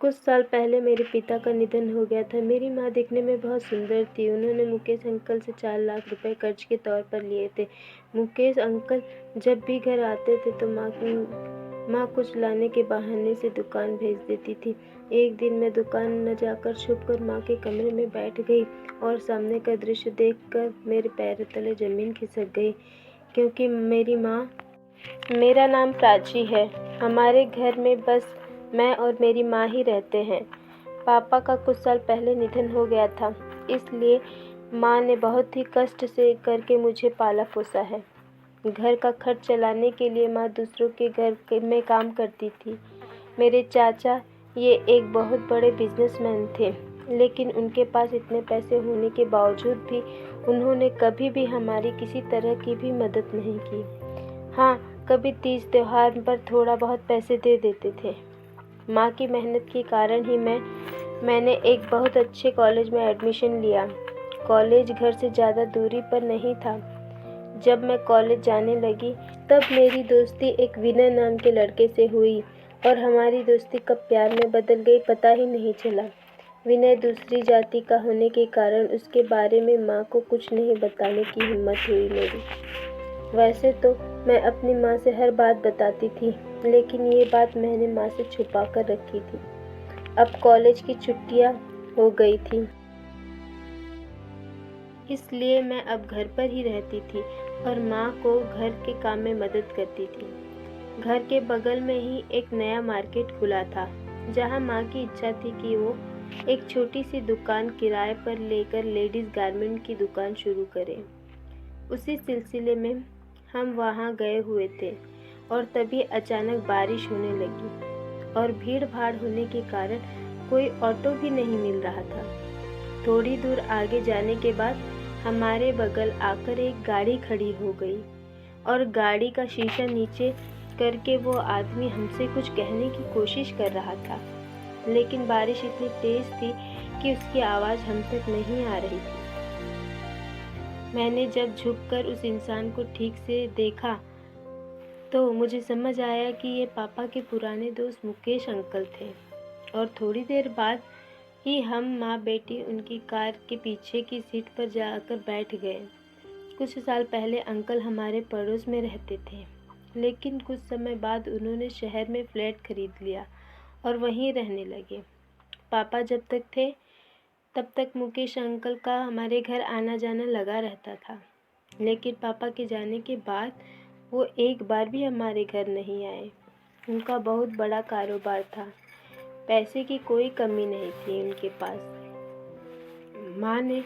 कुछ साल पहले मेरे पिता का निधन हो गया था। मेरी माँ दिखने में बहुत सुंदर थी। उन्होंने मुकेश अंकल से 4 लाख रुपए कर्ज के तौर पर लिए थे। मुकेश अंकल जब भी घर आते थे तो माँ कुछ लाने के बहाने से दुकान भेज देती थी। एक दिन मैं दुकान न जाकर छुपकर माँ के कमरे में बैठ गई और सामने का दृश्य देखकर मेरे पैरों तले जमीन खिसक गई, क्योंकि मेरा नाम प्राची है। हमारे घर में बस मैं और मेरी माँ ही रहते हैं। पापा का कुछ साल पहले निधन हो गया था, इसलिए माँ ने बहुत ही कष्ट से करके मुझे पाला पोसा है। घर का खर्च चलाने के लिए माँ दूसरों के घर में काम करती थी। मेरे चाचा ये एक बहुत बड़े बिजनेसमैन थे, लेकिन उनके पास इतने पैसे होने के बावजूद भी उन्होंने कभी भी हमारी किसी तरह की भी मदद नहीं की। हाँ, कभी तीज त्योहार पर थोड़ा बहुत पैसे दे देते थे। माँ की मेहनत के कारण ही मैंने एक बहुत अच्छे कॉलेज में एडमिशन लिया। कॉलेज घर से ज़्यादा दूरी पर नहीं था। जब मैं कॉलेज जाने लगी तब मेरी दोस्ती एक विनय नाम के लड़के से हुई और हमारी दोस्ती कब प्यार में बदल गई पता ही नहीं चला। विनय दूसरी जाति का होने के कारण उसके बारे में माँ को कुछ नहीं बताने की हिम्मत हुई मेरी। वैसे तो मैं अपनी माँ से हर बात बताती थी, लेकिन ये बात मैंने माँ से छुपा कर रखी थी। अब कॉलेज की छुट्टियाँ हो गई थी, इसलिए मैं अब घर पर ही रहती थी और माँ को घर के काम में मदद करती थी। घर के बगल में ही एक नया मार्केट खुला था, जहाँ माँ की इच्छा थी कि वो एक छोटी सी दुकान किराए पर लेकर लेडीज़ गारमेंट की दुकान शुरू करें। उसी सिलसिले में हम वहाँ गए हुए थे और तभी अचानक बारिश होने लगी और भीड़ भाड़ होने के कारण कोई ऑटो भी नहीं मिल रहा था। थोड़ी दूर आगे जाने के बाद हमारे बगल आकर एक गाड़ी खड़ी हो गई और गाड़ी का शीशा नीचे करके वो आदमी हमसे कुछ कहने की कोशिश कर रहा था, लेकिन बारिश इतनी तेज थी कि उसकी आवाज़ हम तक नहीं आ रही थी। मैंने जब झुककर उस इंसान को ठीक से देखा तो मुझे समझ आया कि ये पापा के पुराने दोस्त मुकेश अंकल थे और थोड़ी देर बाद ही हम माँ बेटी उनकी कार के पीछे की सीट पर जाकर बैठ गए। कुछ साल पहले अंकल हमारे पड़ोस में रहते थे, लेकिन कुछ समय बाद उन्होंने शहर में फ्लैट खरीद लिया और वहीं रहने लगे। पापा जब तक थे तब तक मुकेश अंकल का हमारे घर आना जाना लगा रहता था, लेकिन पापा के जाने के बाद वो एक बार भी हमारे घर नहीं आए। उनका बहुत बड़ा कारोबार था, पैसे की कोई कमी नहीं थी उनके पास। माँ ने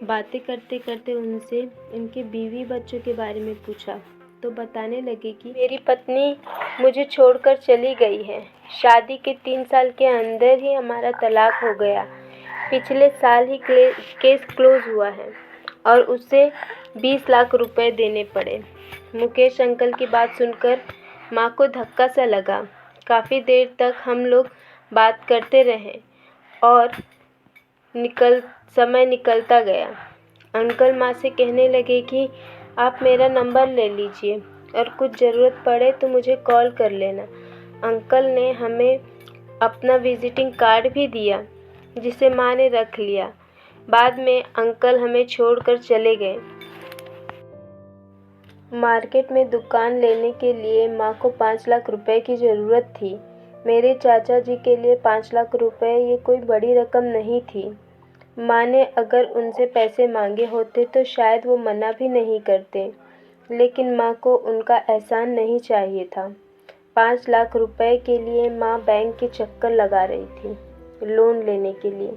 बातें करते करते उनसे उनके बीवी बच्चों के बारे में पूछा तो बताने लगे कि मेरी पत्नी मुझे छोड़कर चली गई है। शादी के 3 साल के अंदर ही हमारा तलाक हो गया। पिछले साल ही केस क्लोज हुआ है और उसे 20 लाख रुपए देने पड़े। मुकेश अंकल की बात सुनकर माँ को धक्का सा लगा। काफ़ी देर तक हम लोग बात करते रहे और समय निकलता गया। अंकल माँ से कहने लगे कि आप मेरा नंबर ले लीजिए और कुछ ज़रूरत पड़े तो मुझे कॉल कर लेना। अंकल ने हमें अपना विजिटिंग कार्ड भी दिया, जिसे माँ ने रख लिया। बाद में अंकल हमें छोड़कर चले गए। मार्केट में दुकान लेने के लिए माँ को 5 लाख रुपए की ज़रूरत थी। मेरे चाचा जी के लिए 5 लाख रुपए ये कोई बड़ी रकम नहीं थी। माँ ने अगर उनसे पैसे मांगे होते तो शायद वो मना भी नहीं करते, लेकिन माँ को उनका एहसान नहीं चाहिए था। 5 लाख रुपए के लिए माँ बैंक के चक्कर लगा रही थी लोन लेने के लिए,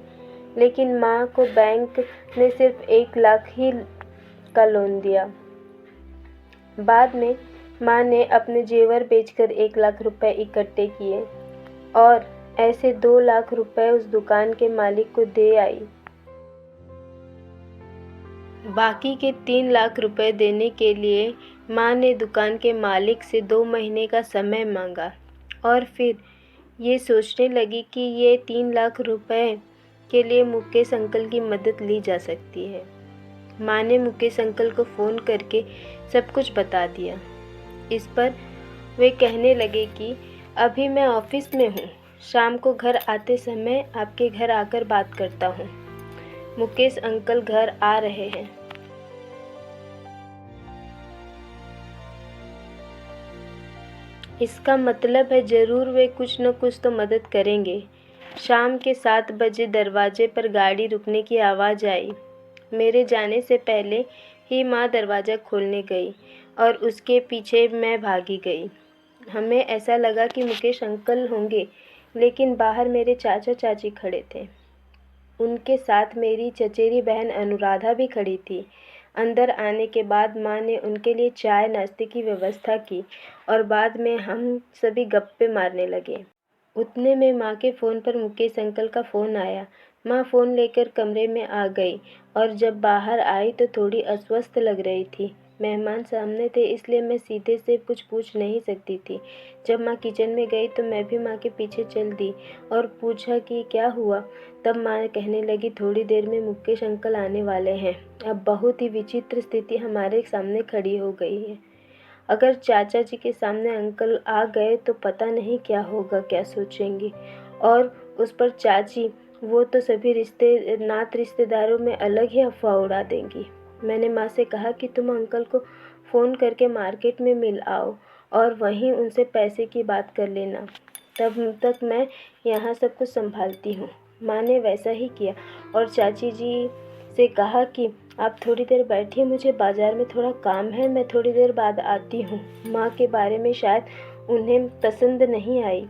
लेकिन माँ को बैंक ने सिर्फ 1 लाख ही का लोन दिया। बाद में माँ ने अपने जेवर बेचकर 1 लाख रुपए इकट्ठे किए और ऐसे 2 लाख रुपए उस दुकान के मालिक को दे आई। बाकी के 3 लाख रुपए देने के लिए माँ ने दुकान के मालिक से 2 महीने का समय मांगा और फिर ये सोचने लगी कि ये 3 लाख रुपए के लिए मुकेश अंकल की मदद ली जा सकती है। माँ ने मुकेश अंकल को फ़ोन करके सब कुछ बता दिया। इस पर वे कहने लगे कि अभी मैं ऑफिस में हूँ, शाम को घर आते समय आपके घर आकर बात करता हूँ। मुकेश अंकल घर आ रहे हैं। इसका मतलब है ज़रूर वे कुछ न कुछ तो मदद करेंगे। शाम के 7 बजे दरवाजे पर गाड़ी रुकने की आवाज़ आई। मेरे जाने से पहले ही माँ दरवाज़ा खोलने गई और उसके पीछे मैं भागी गई। हमें ऐसा लगा कि मुकेश अंकल होंगे, लेकिन बाहर मेरे चाचा चाची खड़े थे। उनके साथ मेरी चचेरी बहन अनुराधा भी खड़ी थी। अंदर आने के बाद माँ ने उनके लिए चाय नाश्ते की व्यवस्था की और बाद में हम सभी गप्पे मारने लगे। उतने में माँ के फ़ोन पर मुकेश अंकल का फ़ोन आया। माँ फ़ोन लेकर कमरे में आ गई और जब बाहर आई तो थोड़ी अस्वस्थ लग रही थी। मेहमान सामने थे, इसलिए मैं सीधे से कुछ पूछ नहीं सकती थी। जब माँ किचन में गई तो मैं भी माँ के पीछे चल दी और पूछा कि क्या हुआ। तब माँ कहने लगी, थोड़ी देर में मुकेश अंकल आने वाले हैं। अब बहुत ही विचित्र स्थिति हमारे सामने खड़ी हो गई है। अगर चाचा जी के सामने अंकल आ गए तो पता नहीं क्या होगा, क्या सोचेंगे। और उस पर चाची, वो तो सभी रिश्तेदारों में अलग ही अफवाह उड़ा देंगी। मैंने माँ से कहा कि तुम अंकल को फ़ोन करके मार्केट में मिल आओ और वहीं उनसे पैसे की बात कर लेना। तब तक मैं यहाँ सब कुछ संभालती हूँ। माँ ने वैसा ही किया और चाची जी से कहा कि आप थोड़ी देर बैठिए, मुझे बाज़ार में थोड़ा काम है, मैं थोड़ी देर बाद आती हूँ। माँ के बारे में शायद उन्हें पसंद नहीं आई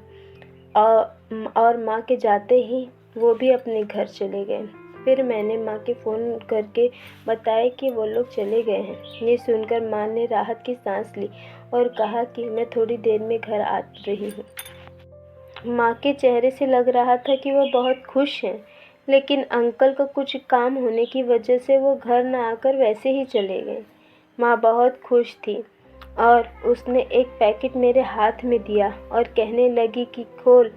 और माँ के जाते ही वो भी अपने घर चले गए। फिर मैंने माँ के फ़ोन करके बताया कि वो लोग चले गए हैं। ये सुनकर माँ ने राहत की सांस ली और कहा कि मैं थोड़ी देर में घर आ रही हूँ। माँ के चेहरे से लग रहा था कि वो बहुत खुश हैं, लेकिन अंकल का कुछ काम होने की वजह से वो घर न आकर वैसे ही चले गए। माँ बहुत खुश थी और उसने एक पैकेट मेरे हाथ में दिया और कहने लगी कि खोल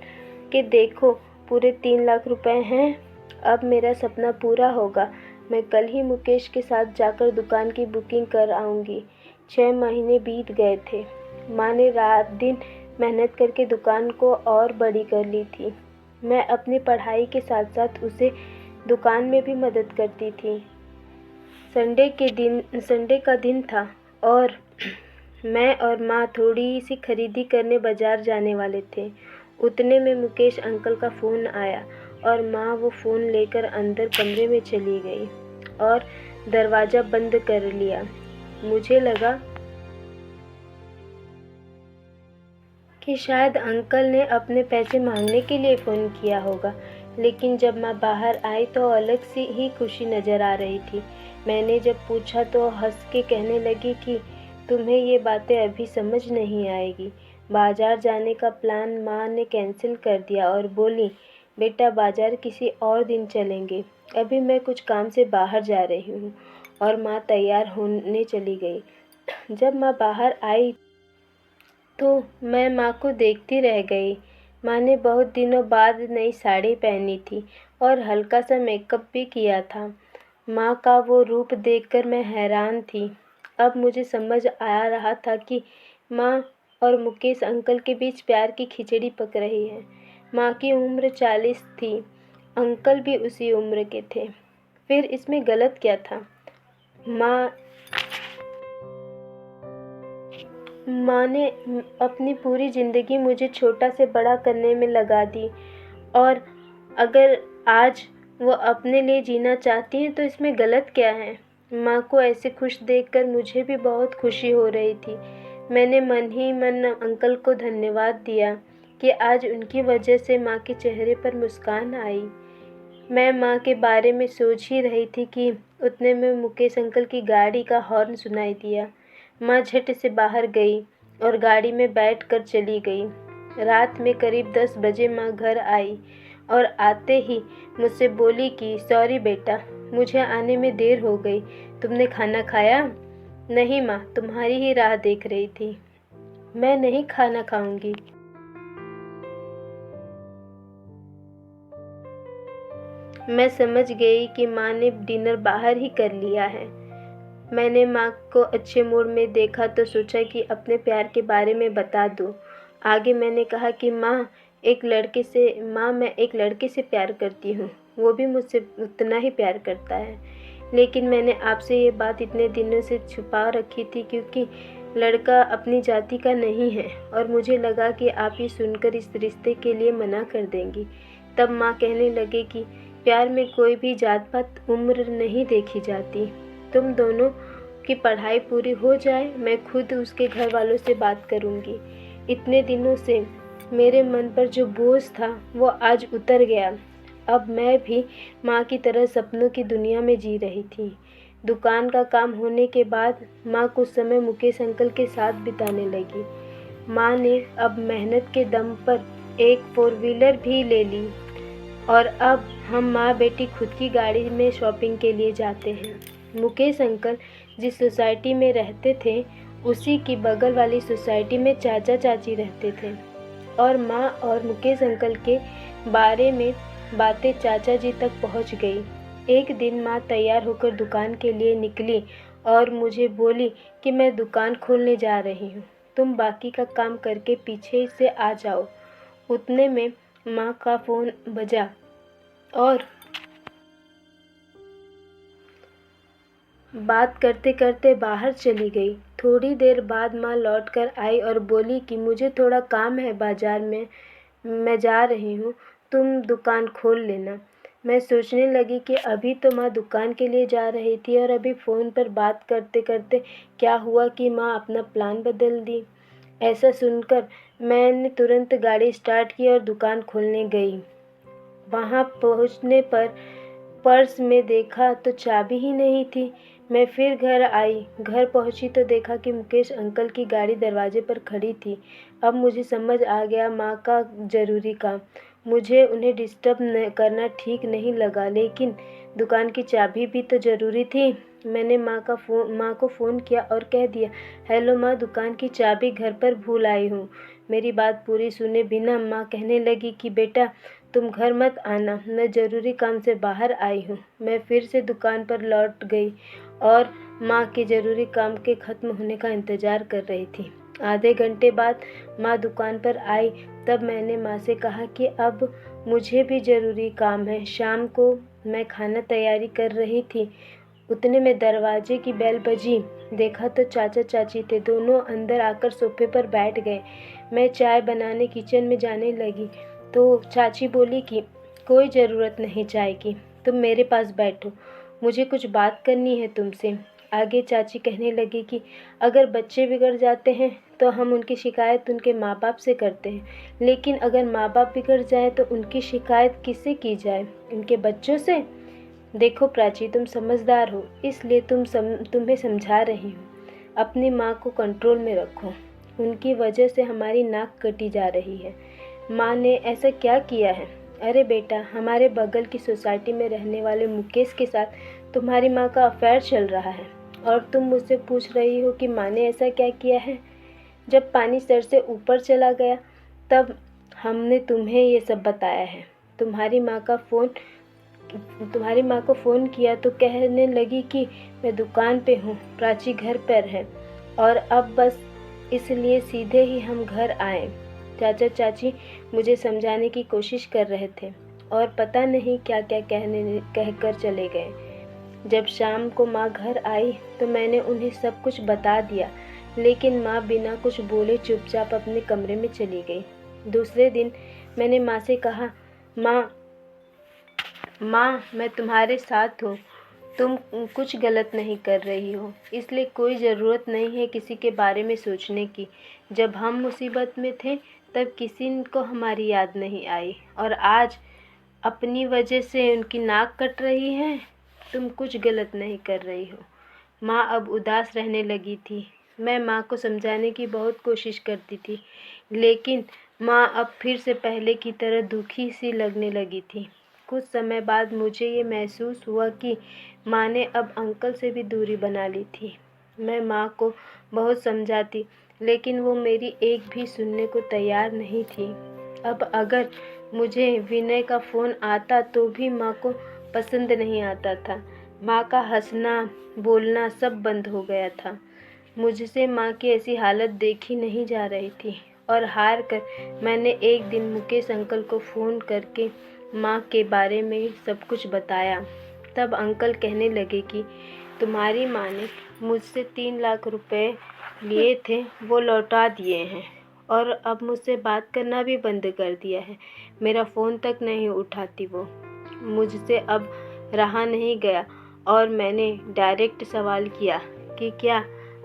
के देखो, पूरे 3 लाख रुपए हैं। अब मेरा सपना पूरा होगा। मैं कल ही मुकेश के साथ जाकर दुकान की बुकिंग कर आऊँगी। 6 महीने बीत गए थे। माँ ने रात दिन मेहनत करके दुकान को और बड़ी कर ली थी। मैं अपनी पढ़ाई के साथ साथ उसे दुकान में भी मदद करती थी। संडे का दिन था और मैं और माँ थोड़ी सी खरीदी करने बाज़ार जाने वाले थे। उतने में मुकेश अंकल का फ़ोन आया और माँ वो फ़ोन लेकर अंदर कमरे में चली गई और दरवाज़ा बंद कर लिया। मुझे लगा कि शायद अंकल ने अपने पैसे मांगने के लिए फ़ोन किया होगा, लेकिन जब माँ बाहर आई तो अलग सी ही खुशी नज़र आ रही थी। मैंने जब पूछा तो हंस के कहने लगी कि तुम्हें ये बातें अभी समझ नहीं आएगी। बाज़ार जाने का प्लान माँ ने कैंसिल कर दिया और बोली, बेटा बाज़ार किसी और दिन चलेंगे, अभी मैं कुछ काम से बाहर जा रही हूँ। और माँ तैयार होने चली गई। जब माँ बाहर आई तो मैं माँ को देखती रह गई। माँ ने बहुत दिनों बाद नई साड़ी पहनी थी और हल्का सा मेकअप भी किया था। माँ का वो रूप देखकर मैं हैरान थी। अब मुझे समझ आ रहा था कि माँ और मुकेश अंकल के बीच प्यार की खिचड़ी पक रही है। माँ की उम्र 40 थी, अंकल भी उसी उम्र के थे। फिर इसमें गलत क्या था? माँ ने अपनी पूरी ज़िंदगी मुझे छोटा से बड़ा करने में लगा दी और अगर आज वो अपने लिए जीना चाहती हैं तो इसमें गलत क्या है? माँ को ऐसे खुश देखकर मुझे भी बहुत खुशी हो रही थी। मैंने मन ही मन अंकल को धन्यवाद दिया कि आज उनकी वजह से माँ के चेहरे पर मुस्कान आई। मैं माँ के बारे में सोच ही रही थी कि उतने में मुकेश अंकल की गाड़ी का हॉर्न सुनाई दिया। माँ झट से बाहर गई और गाड़ी में बैठकर चली गई। रात में करीब 10 बजे माँ घर आई और आते ही मुझसे बोली कि सॉरी बेटा, मुझे आने में देर हो गई। तुमने खाना खाया? नहीं माँ, तुम्हारी ही राह देख रही थी। मैं नहीं खाना खाऊंगी। मैं समझ गई कि माँ ने डिनर बाहर ही कर लिया है। मैंने माँ को अच्छे मूड में देखा तो सोचा कि अपने प्यार के बारे में बता दूँ। आगे मैंने कहा कि माँ, मैं एक लड़के से प्यार करती हूँ, वो भी मुझसे उतना ही प्यार करता है। लेकिन मैंने आपसे ये बात इतने दिनों से छुपा रखी थी क्योंकि लड़का अपनी जाति का नहीं है और मुझे लगा कि आप ये सुनकर इस रिश्ते के लिए मना कर देंगी। तब माँ कहने लगे कि प्यार में कोई भी जात पात उम्र नहीं देखी जाती। तुम दोनों की पढ़ाई पूरी हो जाए, मैं खुद उसके घर वालों से बात करूँगी। इतने दिनों से मेरे मन पर जो बोझ था वो आज उतर गया। अब मैं भी माँ की तरह सपनों की दुनिया में जी रही थी। दुकान का काम होने के बाद माँ कुछ समय मुकेश अंकल के साथ बिताने लगी। माँ ने अब मेहनत के दम पर एक 4 व्हीलर भी ले ली और अब हम माँ बेटी खुद की गाड़ी में शॉपिंग के लिए जाते हैं। मुकेश अंकल जिस सोसाइटी में रहते थे उसी की बगल वाली सोसाइटी में चाचा चाची रहते थे और माँ और मुकेश अंकल के बारे में बातें चाचा जी तक पहुँच गई। एक दिन माँ तैयार होकर दुकान के लिए निकली और मुझे बोली कि मैं दुकान खोलने जा रही हूँ, तुम बाकी का काम करके पीछे से आ जाओ। उतने में माँ का फ़ोन बजा और बात करते करते बाहर चली गई। थोड़ी देर बाद माँ लौटकर आई और बोली कि मुझे थोड़ा काम है बाज़ार में, मैं जा रही हूँ, तुम दुकान खोल लेना। मैं सोचने लगी कि अभी तो माँ दुकान के लिए जा रही थी और अभी फ़ोन पर बात करते करते क्या हुआ कि माँ अपना प्लान बदल दी। ऐसा सुनकर मैंने तुरंत गाड़ी स्टार्ट की और दुकान खोलने गई। वहाँ पहुँचने पर पर्स में देखा तो चाबी ही नहीं थी। मैं फिर घर आई। घर पहुँची तो देखा कि मुकेश अंकल की गाड़ी दरवाजे पर खड़ी थी। अब मुझे समझ आ गया माँ का ज़रूरी काम। मुझे उन्हें डिस्टर्ब करना ठीक नहीं लगा, लेकिन दुकान की चाबी भी तो ज़रूरी थी। मैंने माँ को फ़ोन किया और कह दिया, हेलो माँ, दुकान की चाबी घर पर भूल आई हूँ। मेरी बात पूरी सुने बिना माँ कहने लगी कि बेटा तुम घर मत आना, मैं ज़रूरी काम से बाहर आई हूँ। मैं फिर से दुकान पर लौट गई और माँ के ज़रूरी काम के ख़त्म होने का इंतज़ार कर रही थी। आधे घंटे बाद माँ दुकान पर आई। तब मैंने माँ से कहा कि अब मुझे भी ज़रूरी काम है। शाम को मैं खाना तैयारी कर रही थी, उतने में दरवाजे की बेल बजी। देखा तो चाचा चाची थे। दोनों अंदर आकर सोफे पर बैठ गए। मैं चाय बनाने किचन में जाने लगी तो चाची बोली कि कोई ज़रूरत नहीं चाय की, तुम मेरे पास बैठो, मुझे कुछ बात करनी है तुमसे। आगे चाची कहने लगी कि अगर बच्चे बिगड़ जाते हैं तो हम उनकी शिकायत उनके माँ बाप से करते हैं, लेकिन अगर माँ बाप बिगड़ जाए तो उनकी शिकायत किससे की जाए? उनके बच्चों से? देखो प्राची, तुम समझदार हो इसलिए तुम्हें समझा रही हूँ। अपनी माँ को कंट्रोल में रखो, उनकी वजह से हमारी नाक कटी जा रही है। माँ ने ऐसा क्या किया है? अरे बेटा, हमारे बगल की सोसाइटी में रहने वाले मुकेश के साथ तुम्हारी माँ का अफेयर चल रहा है और तुम मुझसे पूछ रही हो कि माँ ने ऐसा क्या किया है? जब पानी सर से ऊपर चला गया तब हमने तुम्हें ये सब बताया है। तुम्हारी माँ को फ़ोन किया तो कहने लगी कि मैं दुकान पे हूँ, प्राची घर पर है और अब बस इसलिए सीधे ही हम घर आए। चाचा चाची मुझे समझाने की कोशिश कर रहे थे और पता नहीं क्या क्या कहकर चले गए। जब शाम को माँ घर आई तो मैंने उन्हें सब कुछ बता दिया, लेकिन माँ बिना कुछ बोले चुपचाप अपने कमरे में चली गई। दूसरे दिन मैंने माँ से कहा, माँ मैं तुम्हारे साथ हूँ, तुम कुछ गलत नहीं कर रही हो, इसलिए कोई ज़रूरत नहीं है किसी के बारे में सोचने की। जब हम मुसीबत में थे तब किसी को हमारी याद नहीं आई और आज अपनी वजह से उनकी नाक कट रही है। तुम कुछ गलत नहीं कर रही हो। माँ अब उदास रहने लगी थी। मैं माँ को समझाने की बहुत कोशिश करती थी, लेकिन माँ अब फिर से पहले की तरह दुखी सी लगने लगी थी। कुछ समय बाद मुझे ये महसूस हुआ कि माँ ने अब अंकल से भी दूरी बना ली थी। मैं माँ को बहुत समझाती, लेकिन वो मेरी एक भी सुनने को तैयार नहीं थी। अब अगर मुझे विनय का फ़ोन आता तो भी माँ को पसंद नहीं आता था। माँ का हंसना बोलना सब बंद हो गया था। मुझसे माँ की ऐसी हालत देखी नहीं जा रही थी और हार कर मैंने एक दिन मुकेश अंकल को फ़ोन करके माँ के बारे में सब कुछ बताया। तब अंकल कहने लगे कि तुम्हारी माँ ने मुझसे 3 लाख रुपए लिए थे, वो लौटा दिए हैं और अब मुझसे बात करना भी बंद कर दिया है। मेरा फ़ोन तक नहीं उठाती वो। मुझसे अब रहा नहीं गया और मैंने डायरेक्ट सवाल किया कि क्या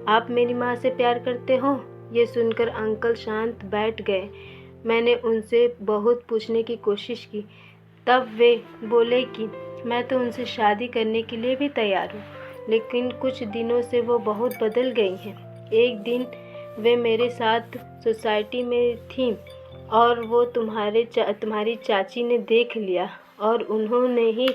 आप मेरी माँ से प्यार करते हो? ये सुनकर अंकल शांत बैठ गए। मैंने उनसे बहुत पूछने की कोशिश की, तब वे बोले कि मैं तो उनसे शादी करने के लिए भी तैयार हूँ, लेकिन कुछ दिनों से वो बहुत बदल गई हैं। एक दिन वे मेरे साथ सोसाइटी में थीं और वो तुम्हारी चाची ने देख लिया और उन्होंने ही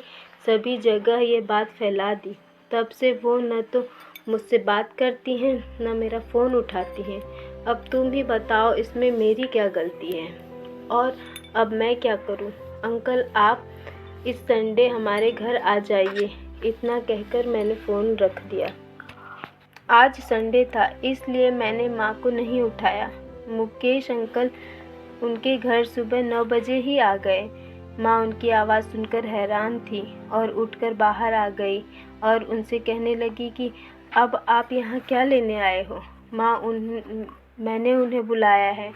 सभी जगह ये बात फैला दी। तब से वो न तो मुझसे बात करती हैं, न मेरा फ़ोन उठाती हैं। अब तुम ही बताओ इसमें मेरी क्या गलती है और अब मैं क्या करूं? अंकल आप इस संडे हमारे घर आ जाइए। इतना कहकर मैंने फ़ोन रख दिया। आज संडे था इसलिए मैंने माँ को नहीं उठाया। मुकेश अंकल उनके घर सुबह 9 बजे ही आ गए। माँ उनकी आवाज़ सुनकर हैरान थी और उठकर बाहर आ गई और उनसे कहने लगी कि अब आप यहाँ क्या लेने आए हो? माँ मैंने उन्हें बुलाया है।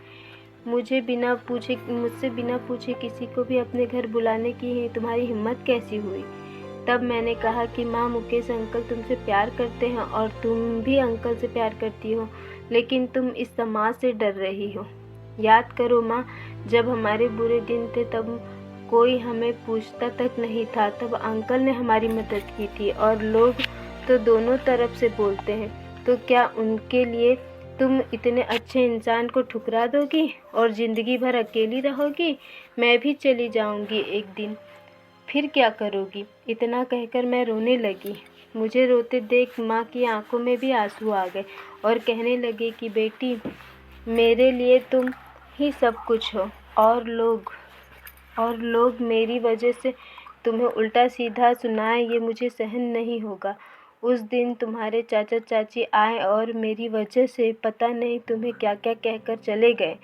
मुझसे बिना पूछे किसी को भी अपने घर बुलाने की तुम्हारी हिम्मत कैसी हुई? तब मैंने कहा कि माँ मुकेश अंकल तुमसे प्यार करते हैं और तुम भी अंकल से प्यार करती हो, लेकिन तुम इस समाज से डर रही हो। याद करो माँ, जब हमारे बुरे दिन थे तब कोई हमें पूछता तक नहीं था, तब अंकल ने हमारी मदद की थी और लोग तो दोनों तरफ से बोलते हैं, तो क्या उनके लिए तुम इतने अच्छे इंसान को ठुकरा दोगी और ज़िंदगी भर अकेली रहोगी? मैं भी चली जाऊंगी एक दिन, फिर क्या करोगी? इतना कहकर मैं रोने लगी। मुझे रोते देख माँ की आंखों में भी आंसू आ गए और कहने लगे कि बेटी, मेरे लिए तुम ही सब कुछ हो और लोग मेरी वजह से तुम्हें उल्टा सीधा सुनाए, ये मुझे सहन नहीं होगा। उस दिन तुम्हारे चाचा चाची आए और मेरी वजह से पता नहीं तुम्हें क्या क्या कहकर चले गए।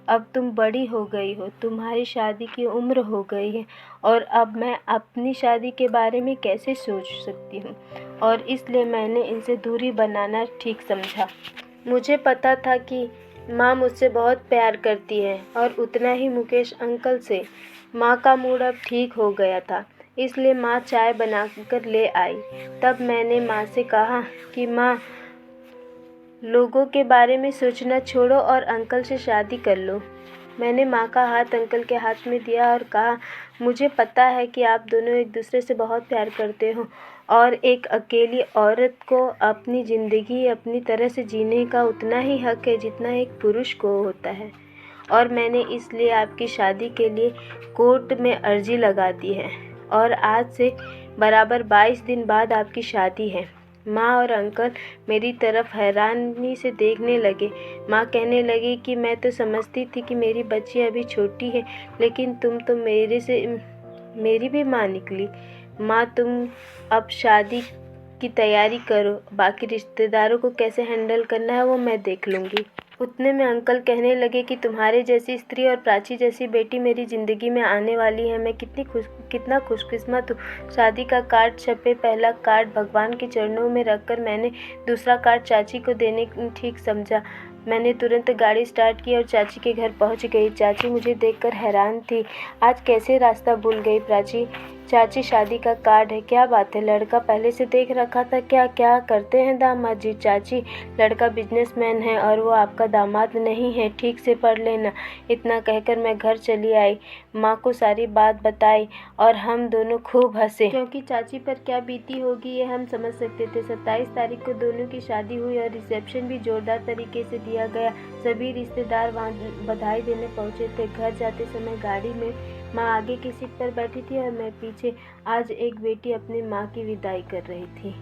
अब तुम बड़ी हो गई हो, तुम्हारी शादी की उम्र हो गई है और अब मैं अपनी शादी के बारे में कैसे सोच सकती हूँ, और इसलिए मैंने इनसे दूरी बनाना ठीक समझा। मुझे पता था कि माँ मुझसे बहुत प्यार करती है और उतना ही मुकेश अंकल से। माँ का मूड अब ठीक हो गया था, इसलिए माँ चाय बनाकर ले आई। तब मैंने माँ से कहा कि माँ, लोगों के बारे में सोचना छोड़ो और अंकल से शादी कर लो। मैंने माँ का हाथ अंकल के हाथ में दिया और कहा, मुझे पता है कि आप दोनों एक दूसरे से बहुत प्यार करते हो और एक अकेली औरत को अपनी ज़िंदगी अपनी तरह से जीने का उतना ही हक है जितना एक पुरुष को होता है, और मैंने इसलिए आपकी शादी के लिए कोर्ट में अर्जी लगा दी है और आज से बराबर 22 दिन बाद आपकी शादी है। माँ और अंकल मेरी तरफ हैरानी से देखने लगे। माँ कहने लगी कि मैं तो समझती थी कि मेरी बच्ची अभी छोटी है, लेकिन तुम तो मेरी भी माँ निकली। माँ, तुम अब शादी की तैयारी करो, बाकी रिश्तेदारों को कैसे हैंडल करना है वो मैं देख लूँगी। उतने में अंकल कहने लगे कि तुम्हारे जैसी स्त्री और प्राची जैसी बेटी मेरी ज़िंदगी में आने वाली है। मैं कितना खुशकिस्मत हूँ। शादी का कार्ड छपे, पहला कार्ड भगवान के चरणों में रखकर मैंने दूसरा कार्ड चाची को देने ठीक समझा। मैंने तुरंत गाड़ी स्टार्ट की और चाची के घर पहुंच गई। चाची मुझे देखकर हैरान थी। आज कैसे रास्ता भूल गई प्राची? चाची, शादी का कार्ड है, क्या बात है? लड़का पहले से देख रखा था क्या? क्या करते हैं दामाद जी? चाची, लड़का बिजनेसमैन है और वो आपका दामाद नहीं है, ठीक से पढ़ लेना। इतना कहकर मैं घर चली आई, माँ को सारी बात बताई और हम दोनों खूब हंसे, क्योंकि चाची पर क्या बीती होगी ये हम समझ सकते थे। 27 तारीख को दोनों की शादी हुई और रिसेप्शन भी जोरदार तरीके से दिया गया। सभी रिश्तेदार वहाँ बधाई देने पहुँचे थे। घर जाते समय गाड़ी में माँ आगे की सीट पर बैठी थी और मैं पीछे। आज एक बेटी अपनी माँ की विदाई कर रही थी।